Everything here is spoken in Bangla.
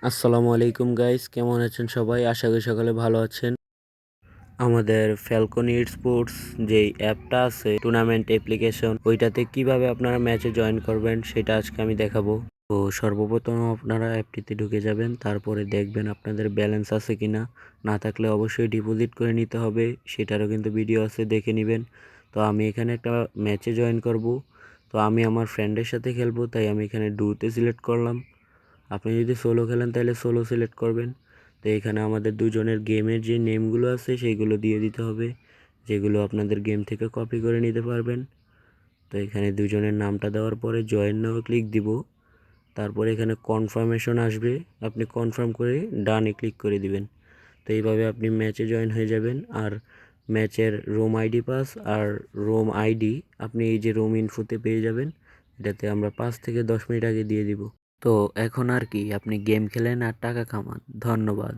আসসালামু আলাইকুম গাইস, কেমন আছেন সবাই? আশা করি সকালে ভালো আছেন। আমাদের ফ্যালকন স্পোর্টস যেই অ্যাপটা আছে, টুর্নামেন্ট অ্যাপ্লিকেশন, ওইটাতে কিভাবে আপনারা ম্যাচে জয়েন করবেন সেটা আজকে আমি দেখাবো। তো সর্বপ্রথম আপনারা অ্যাপটিতে ঢুকে যাবেন, তারপরে দেখবেন আপনাদের ব্যালেন্স আছে কিনা। না থাকলে অবশ্যই ডিপোজিট করে নিতে হবে, সেটারও কিন্তু ভিডিও আছে, দেখে নেবেন। তো আমি এখানে একটা ম্যাচে জয়েন করব। তো আমি আমার ফ্রেন্ডের সাথে খেলবো, তাই আমি এখানে ডুতে সিলেক্ট করলাম। আপনি যদি সোলো খেলেন তাহলে সোলো সিলেক্ট করবেন। তো এখানে আমাদের দুজনের গেমের যে নেমগুলো আছে সেইগুলো দিয়ে দিতে হবে, যেগুলো আপনাদের গেম থেকে কপি করে নিতে পারবেন। তো এখানে দুজনের নামটা দেওয়ার পরে জয়েন নাও ক্লিক দিব। তারপরে এখানে কনফার্মেশন আসবে, আপনি কনফার্ম করে ডানে ক্লিক করে দিবেন। তো এইভাবে আপনি ম্যাচে জয়েন হয়ে যাবেন। আর ম্যাচের রোম আইডি পাস আর রোম আইডি আপনি এই যে রোম ইনফোতে পেয়ে যাবেন। এটাতে আমরা 5 থেকে 10 মিনিট আগে দিয়ে দিব। তো এখন আর কি, আপনি গেম খেলেন আর টাকা কামান। ধন্যবাদ।